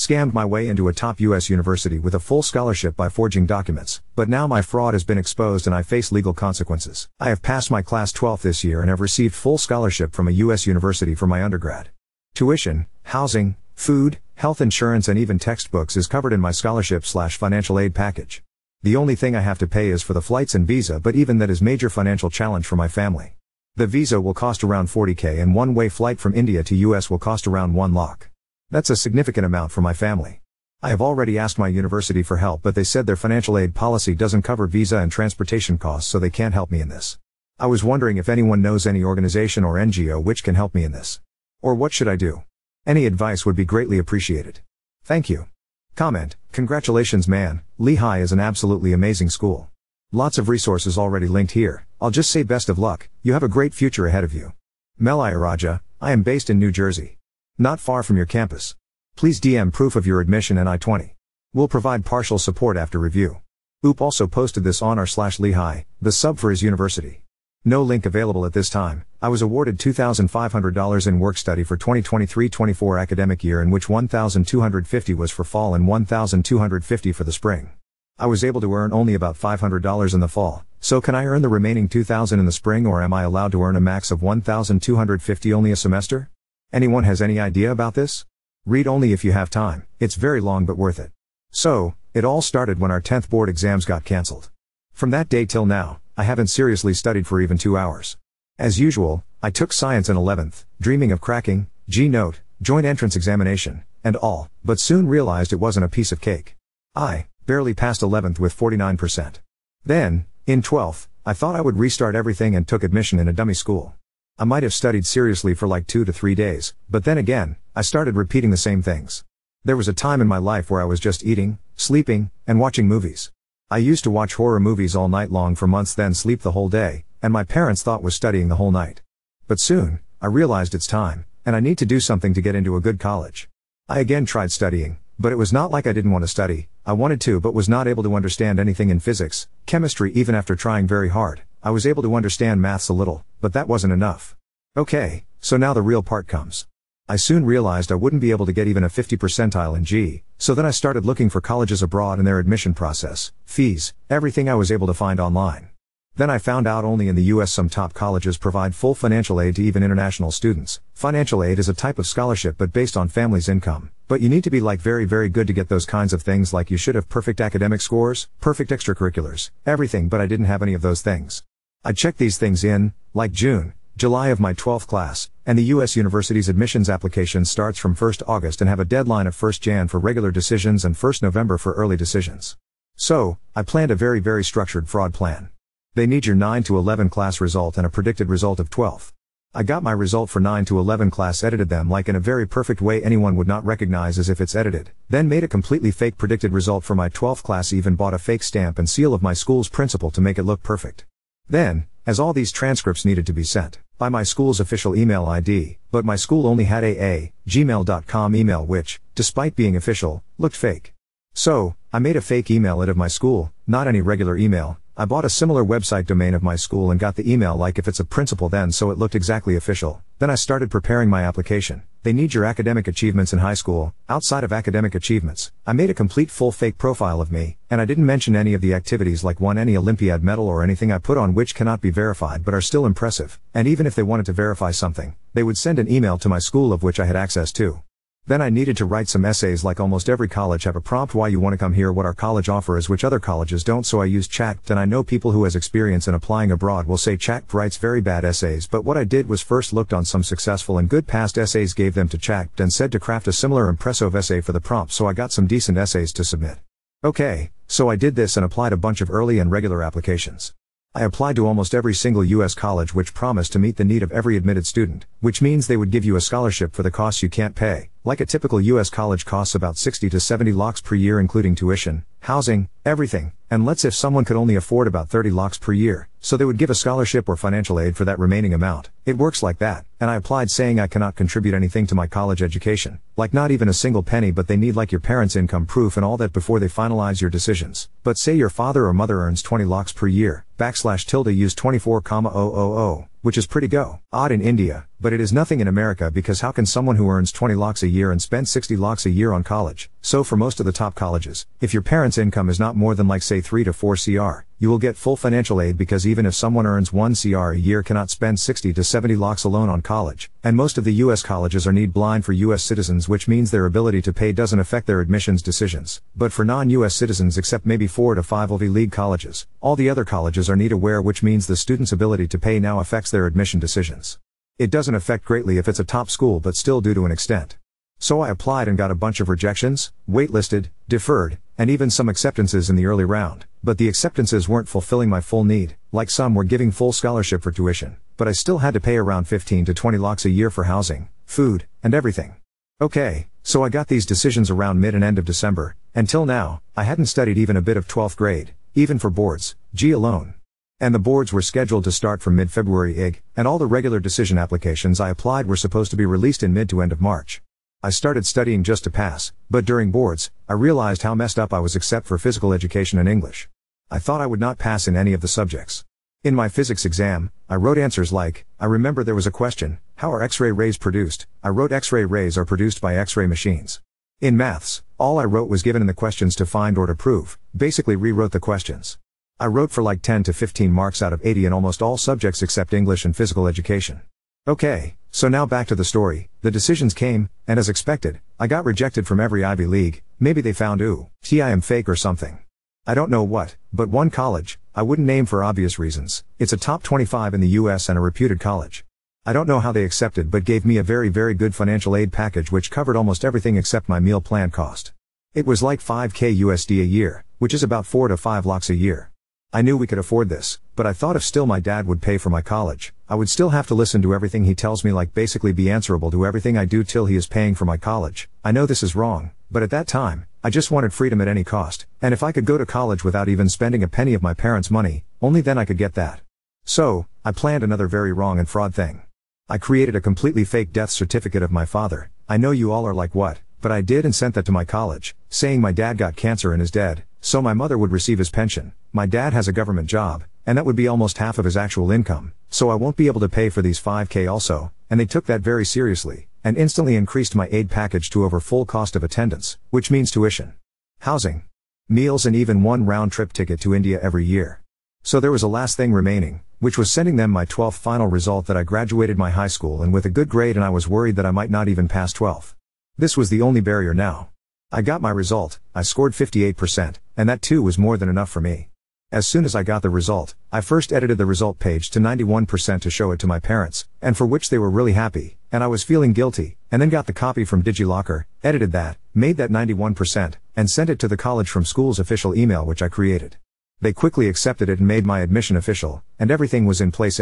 scammed my way into a top US university with a full scholarship by forging documents, but now my fraud has been exposed and I face legal consequences. I have passed my class 12th this year and have received full scholarship from a US university for my undergrad. Tuition, housing, food, health insurance and even textbooks is covered in my scholarship/financial aid package. The only thing I have to pay is for the flights and visa, but even that is major financial challenge for my family. The visa will cost around $40,000 and one-way flight from India to US will cost around $1 lakh. That's a significant amount for my family. I have already asked my university for help, but they said their financial aid policy doesn't cover visa and transportation costs, so they can't help me in this. I was wondering if anyone knows any organization or NGO which can help me in this. Or what should I do? Any advice would be greatly appreciated. Thank you. Comment: congratulations man, Lehigh is an absolutely amazing school. Lots of resources already linked here. I'll just say best of luck, you have a great future ahead of you. Melaya Raja, I am based in New Jersey. Not far from your campus. Please DM proof of your admission and I-20. We'll provide partial support after review. Oop also posted this on r/Lehigh, the sub for his university. No link available at this time. I was awarded $2,500 in work study for 2023-24 academic year, in which $1,250 was for fall and $1,250 for the spring. I was able to earn only about $500 in the fall, so can I earn the remaining $2,000 in the spring, or am I allowed to earn a max of $1,250 only a semester? Anyone has any idea about this? Read only if you have time, it's very long but worth it. So, it all started when our 10th board exams got cancelled. From that day till now, I haven't seriously studied for even 2 hours. As usual, I took science in 11th, dreaming of cracking, G-note, joint entrance examination, and all, but soon realized it wasn't a piece of cake. I barely passed 11th with 49%. Then, in 12th, I thought I would restart everything and took admission in a dummy school. I might have studied seriously for like 2 to 3 days, but then again, I started repeating the same things. There was a time in my life where I was just eating, sleeping, and watching movies. I used to watch horror movies all night long for months, then sleep the whole day, and my parents thought was studying the whole night. But soon, I realized it's time, and I need to do something to get into a good college. I again tried studying, but it was not like I didn't want to study. I wanted to but was not able to understand anything in physics, chemistry. Even after trying very hard, I was able to understand maths a little, but that wasn't enough. Okay, so now the real part comes. I soon realized I wouldn't be able to get even a 50 percentile in G, so then I started looking for colleges abroad and their admission process, fees, everything I was able to find online. Then I found out only in the US some top colleges provide full financial aid to even international students. Financial aid is a type of scholarship but based on family's income, but you need to be like very good to get those kinds of things. Like you should have perfect academic scores, perfect extracurriculars, everything, but I didn't have any of those things. I checked these things in, like June, July of my 12th class, and the US university's admissions application starts from 1st August and have a deadline of 1st Jan for regular decisions and 1st November for early decisions. So, I planned a very structured fraud plan. They need your 9 to 11 class result and a predicted result of 12th. I got my result for 9 to 11 class, edited them like in a very perfect way anyone would not recognize as if it's edited, then made a completely fake predicted result for my 12th class, even bought a fake stamp and seal of my school's principal to make it look perfect. Then, as all these transcripts needed to be sent by my school's official email ID, but my school only had a gmail.com email which, despite being official, looked fake. So, I made a fake email of my school, not any regular email. I bought a similar website domain of my school and got the email like if it's a principal then, so it looked exactly official. Then I started preparing my application. They need your academic achievements in high school. Outside of academic achievements, I made a complete full fake profile of me, and I didn't mention any of the activities like won any Olympiad medal or anything I put on which cannot be verified but are still impressive, and even if they wanted to verify something, they would send an email to my school of which I had access to. Then I needed to write some essays like almost every college have a prompt why you want to come here, what our college offers which other colleges don't, so I used ChatGPT, and I know people who has experience in applying abroad will say ChatGPT writes very bad essays, but what I did was first looked on some successful and good past essays, gave them to ChatGPT and said to craft a similar impressive essay for the prompt, so I got some decent essays to submit. Okay, so I did this and applied a bunch of early and regular applications. I applied to almost every single US college which promised to meet the need of every admitted student, which means they would give you a scholarship for the costs you can't pay. Like a typical US college costs about 60 to 70 lakhs per year including tuition, housing, everything, and let's if someone could only afford about 30 lakhs per year, so they would give a scholarship or financial aid for that remaining amount. It works like that, and I applied saying I cannot contribute anything to my college education, like not even a single penny, but they need like your parents' income proof and all that before they finalize your decisions. But say your father or mother earns 20 lakhs per year, use 24,000, which is pretty odd in India, but it is nothing in America, because how can someone who earns 20 lakhs a year and spend 60 lakhs a year on college? So for most of the top colleges, if your parents' income is not more than like say 3 to 4 CR, you will get full financial aid, because even if someone earns 1 CR a year cannot spend 60 to 70 lakhs alone on college. And most of the US colleges are need blind for US citizens, which means their ability to pay doesn't affect their admissions decisions. But for non-US citizens, except maybe 4 to 5 Ivy League colleges, all the other colleges are need aware, which means the student's ability to pay now affects their admission decisions. It doesn't affect greatly if it's a top school, but still do to an extent. So I applied and got a bunch of rejections, waitlisted, deferred, and even some acceptances in the early round. But the acceptances weren't fulfilling my full need, like some were giving full scholarship for tuition, but I still had to pay around 15 to 20 lakhs a year for housing, food, and everything. Okay, so I got these decisions around mid and end of December. Until now, I hadn't studied even a bit of 12th grade, even for boards, G alone. And the boards were scheduled to start from mid-February and all the regular decision applications I applied were supposed to be released in mid to end of March. I started studying just to pass, but during boards, I realized how messed up I was except for physical education and English. I thought I would not pass in any of the subjects. In my physics exam, I wrote answers like, I remember there was a question, how are X-ray rays produced? I wrote X-ray rays are produced by X-ray machines. In maths, all I wrote was given in the questions to find or to prove, basically rewrote the questions. I wrote for like 10 to 15 marks out of 80 in almost all subjects except English and physical education. Okay, so now back to the story. The decisions came, and as expected, I got rejected from every Ivy League. Maybe they found I am fake or something. I don't know what, but one college, I wouldn't name for obvious reasons, it's a top 25 in the US and a reputed college. I don't know how they accepted, but gave me a very good financial aid package which covered almost everything except my meal plan cost. It was like 5k USD a year, which is about 4 to 5 lakhs a year. I knew we could afford this, but I thought if still my dad would pay for my college, I would still have to listen to everything he tells me, like basically be answerable to everything I do till he is paying for my college. I know this is wrong, but at that time, I just wanted freedom at any cost, and if I could go to college without even spending a penny of my parents' money, only then I could get that. So, I planned another very wrong and fraud thing. I created a completely fake death certificate of my father. I know you all are like, what? But I did, and sent that to my college, saying my dad got cancer and is dead, so my mother would receive his pension. My dad has a government job, and that would be almost half of his actual income, so I won't be able to pay for these 5k also, and they took that very seriously, and instantly increased my aid package to over full cost of attendance, which means tuition, housing, meals, and even one round-trip ticket to India every year. So there was a last thing remaining, which was sending them my 12th final result that I graduated my high school and with a good grade, and I was worried that I might not even pass 12th. This was the only barrier now. I got my result, I scored 58%, and that too was more than enough for me. As soon as I got the result, I first edited the result page to 91% to show it to my parents, and for which they were really happy, and I was feeling guilty, and then got the copy from DigiLocker, edited that, made that 91%, and sent it to the college from school's official email which I created. They quickly accepted it and made my admission official, and everything was in place.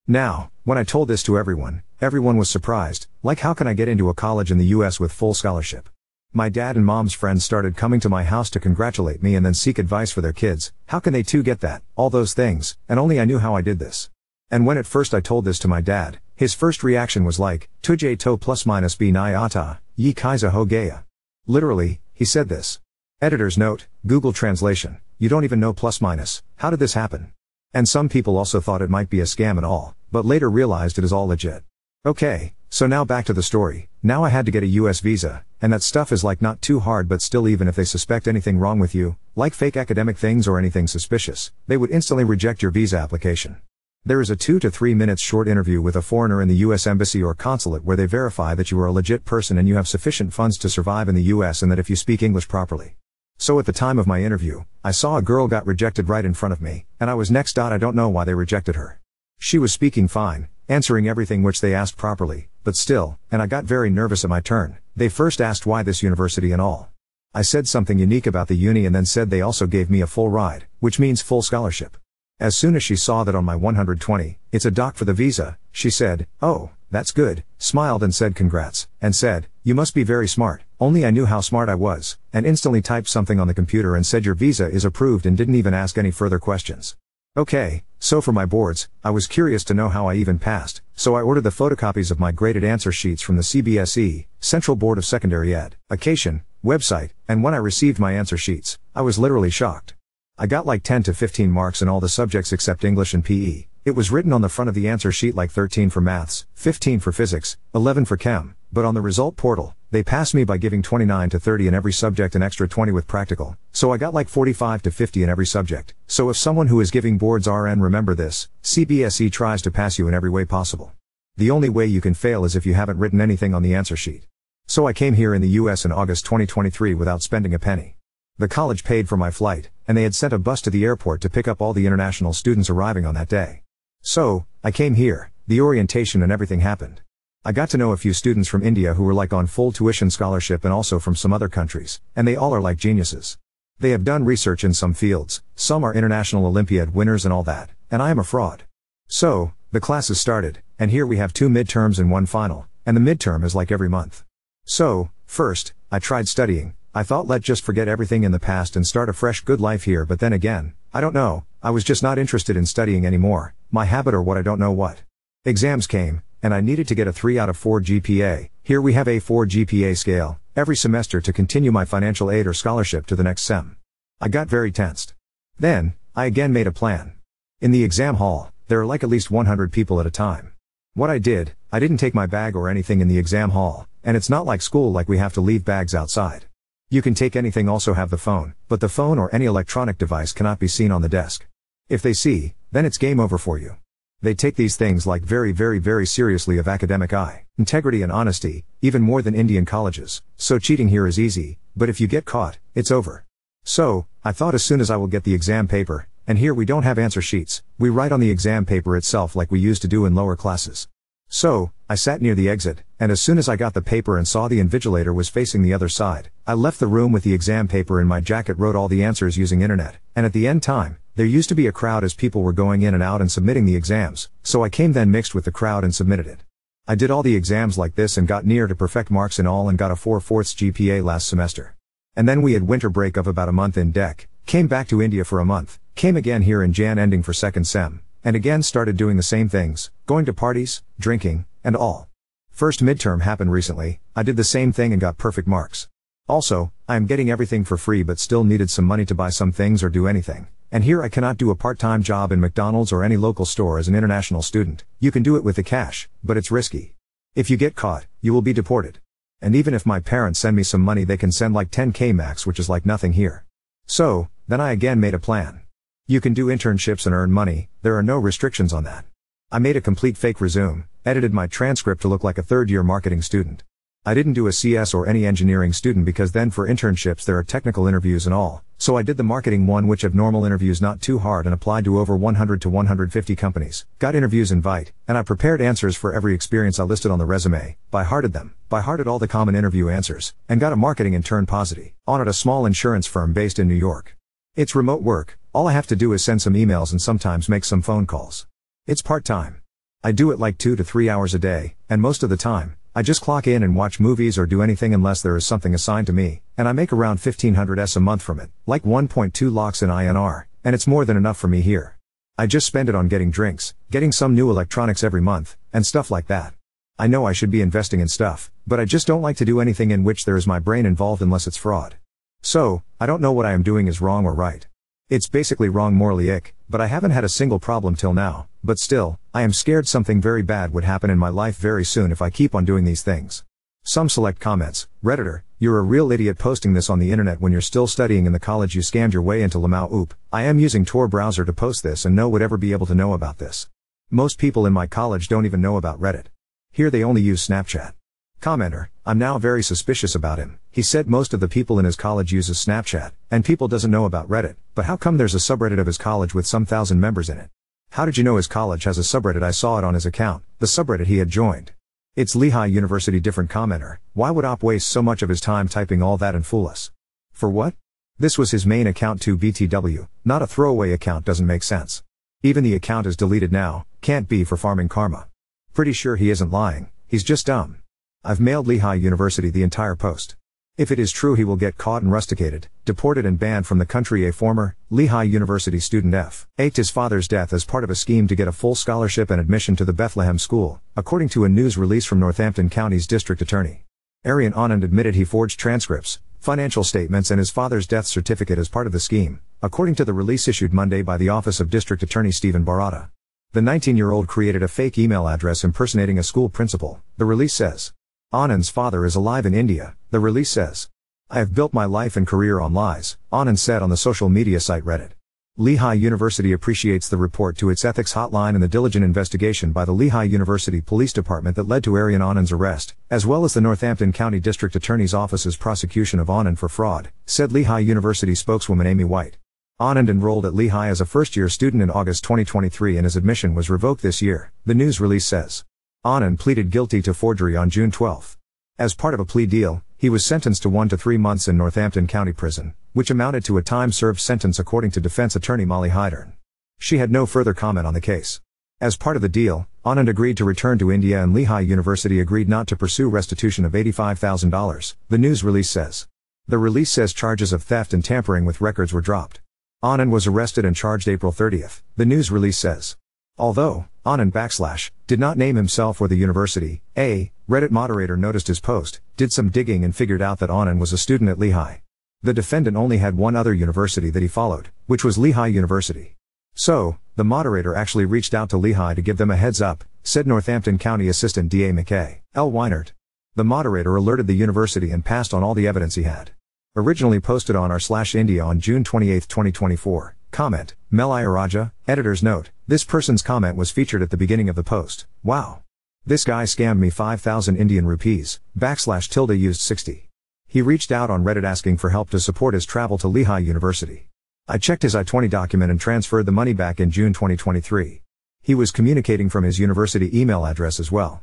Now, when I told this to everyone was surprised, like how can I get into a college in the US with full scholarship? My dad and mom's friends started coming to my house to congratulate me and then seek advice for their kids. How can they too get that? All those things, and only I knew how I did this. And when at first I told this to my dad, his first reaction was like, Tujhe to plus minus b nahi aata, ye kaisa ho gaya. Literally, he said this. Editor's note, Google translation, you don't even know plus minus, how did this happen? And some people also thought it might be a scam and all, but later realized it is all legit. Okay, so now back to the story. Now I had to get a US visa, and that stuff is like not too hard, but still even if they suspect anything wrong with you, like fake academic things or anything suspicious, they would instantly reject your visa application. There is a 2 to 3 minutes short interview with a foreigner in the US embassy or consulate where they verify that you are a legit person and you have sufficient funds to survive in the US and that if you speak English properly. So at the time of my interview, I saw a girl got rejected right in front of me, and I was next. I don't know why they rejected her. She was speaking fine, answering everything which they asked properly, but still, and I got very nervous at my turn. They first asked why this university and all. I said something unique about the uni and then said they also gave me a full ride, which means full scholarship. As soon as she saw that on my 120, it's a doc for the visa, she said, oh, "That's good," smiled and said congrats, and said, "You must be very smart." Only I knew how smart I was, and instantly typed something on the computer and said your visa is approved and didn't even ask any further questions. Okay, so for my boards, I was curious to know how I even passed, so I ordered the photocopies of my graded answer sheets from the CBSE, Central Board of Secondary Education, website, and when I received my answer sheets, I was literally shocked. I got like 10 to 15 marks in all the subjects except English and PE. It was written on the front of the answer sheet like 13 for maths, 15 for physics, 11 for chem, but on the result portal, they passed me by giving 29 to 30 in every subject and extra 20 with practical, so I got like 45 to 50 in every subject. So if someone who is giving boards RN, remember this, CBSE tries to pass you in every way possible. The only way you can fail is if you haven't written anything on the answer sheet. So I came here in the US in August 2023 without spending a penny. The college paid for my flight, and they had sent a bus to the airport to pick up all the international students arriving on that day. So, I came here, the orientation and everything happened. I got to know a few students from India who were like on full tuition scholarship and also from some other countries, and they all are like geniuses. They have done research in some fields, some are international Olympiad winners and all that, and I am a fraud. So, the classes started, and here we have 2 midterms and 1 final, and the midterm is like every month. So, first, I tried studying. I thought let's just forget everything in the past and start a fresh good life here, but then again, I don't know, I was just not interested in studying anymore, my habit or what, I don't know what. Exams came, and I needed to get a 3 out of 4 GPA, here we have a 4 GPA scale, every semester to continue my financial aid or scholarship to the next sem. I got very tensed. Then, I again made a plan. In the exam hall, there are like at least 100 people at a time. What I did, I didn't take my bag or anything in the exam hall, and it's not like school like we have to leave bags outside. You can take anything, also have the phone, but the phone or any electronic device cannot be seen on the desk. If they see, then it's game over for you. They take these things like very seriously of academic integrity and honesty, even more than Indian colleges, so cheating here is easy, but if you get caught, it's over. So, I thought as soon as I will get the exam paper, and here we don't have answer sheets, we write on the exam paper itself like we used to do in lower classes. So, I sat near the exit, and as soon as I got the paper and saw the invigilator was facing the other side, I left the room with the exam paper in my jacket, wrote all the answers using internet, and at the end time, there used to be a crowd as people were going in and out and submitting the exams, so I came then mixed with the crowd and submitted it. I did all the exams like this and got near to perfect marks in all and got a 4/4 GPA last semester. And then we had winter break of about a month in DEC, came back to India for a month, came again here in Jan ending for second sem, and again started doing the same things, going to parties, drinking, and all. First midterm happened recently, I did the same thing and got perfect marks. Also, I am getting everything for free but still needed some money to buy some things or do anything, and here I cannot do a part-time job in McDonald's or any local store as an international student. You can do it with the cash, but it's risky. If you get caught, you will be deported. And even if my parents send me some money, they can send like 10K max, which is like nothing here. So, then I again made a plan. You can do internships and earn money, there are no restrictions on that. I made a complete fake resume, edited my transcript to look like a third-year marketing student. I didn't do a CS or any engineering student because then for internships there are technical interviews and all, so I did the marketing one, which have normal interviews not too hard, and applied to over 100 to 150 companies, got interviews invite, and I prepared answers for every experience I listed on the resume, by-hearted them, by-hearted all the common interview answers, and got a marketing intern positive on at a small insurance firm based in New York. It's remote work, all I have to do is send some emails and sometimes make some phone calls. It's part-time. I do it like 2 to 3 hours a day, and most of the time, I just clock in and watch movies or do anything unless there is something assigned to me, and I make around 1500 S a month from it, like 1.2 lakhs in INR, and it's more than enough for me here. I just spend it on getting drinks, getting some new electronics every month, and stuff like that. I know I should be investing in stuff, but I just don't like to do anything in which there is my brain involved unless it's fraud. So, I don't know what I am doing is wrong or right. It's basically wrong morally ick, but I haven't had a single problem till now, but still, I am scared something very bad would happen in my life very soon if I keep on doing these things. Some select comments: Redditor, you're a real idiot posting this on the internet when you're still studying in the college you scammed your way into Lamau. Oop, I am using Tor browser to post this and no would ever be able to know about this. Most people in my college don't even know about Reddit. Here they only use Snapchat. Commenter, I'm now very suspicious about him. He said most of the people in his college uses Snapchat, and people doesn't know about Reddit, but how come there's a subreddit of his college with some 1,000 members in it? How did you know his college has a subreddit? I saw it on his account, the subreddit he had joined. It's Lehigh University. Different commenter, why would Op waste so much of his time typing all that and fool us? For what? This was his main account too. BTW, not a throwaway account. Doesn't make sense. Even the account is deleted now, can't be for farming karma. Pretty sure he isn't lying, he's just dumb. I've mailed Lehigh University the entire post. If it is true, he will get caught and rusticated, deported and banned from the country. A former Lehigh University student faked his father's death as part of a scheme to get a full scholarship and admission to the Bethlehem School, according to a news release from Northampton County's district attorney. Aryan Anand admitted he forged transcripts, financial statements and his father's death certificate as part of the scheme, according to the release issued Monday by the Office of District Attorney Stephen Bharata. The 19-year-old created a fake email address impersonating a school principal, the release says. Anand's father is alive in India, the release says. I have built my life and career on lies, Anand said on the social media site Reddit. Lehigh University appreciates the report to its ethics hotline and the diligent investigation by the Lehigh University Police Department that led to Aryan Anand's arrest, as well as the Northampton County District Attorney's Office's prosecution of Anand for fraud, said Lehigh University spokeswoman Amy White. Anand enrolled at Lehigh as a first-year student in August 2023 and his admission was revoked this year, the news release says. Anand pleaded guilty to forgery on June 12. As part of a plea deal, he was sentenced to 1 to 3 months in Northampton County Prison, which amounted to a time-served sentence according to defense attorney Molly Hydern. She had no further comment on the case. As part of the deal, Anand agreed to return to India and Lehigh University agreed not to pursue restitution of $85,000, the news release says. The release says charges of theft and tampering with records were dropped. Anand was arrested and charged April 30, the news release says. Although Anand did not name himself or the university, a Reddit moderator noticed his post, did some digging and figured out that Anand was a student at Lehigh. The defendant only had one other university that he followed, which was Lehigh University. So, the moderator actually reached out to Lehigh to give them a heads up, said Northampton County Assistant DA McKay L. Weinert. The moderator alerted the university and passed on all the evidence he had. Originally posted on r/India on June 28, 2024. Comment, Mel Ayaraja, editor's note, this person's comment was featured at the beginning of the post. Wow. This guy scammed me 5,000 Indian rupees, / used 60. He reached out on Reddit asking for help to support his travel to Lehigh University. I checked his I-20 document and transferred the money back in June 2023. He was communicating from his university email address as well.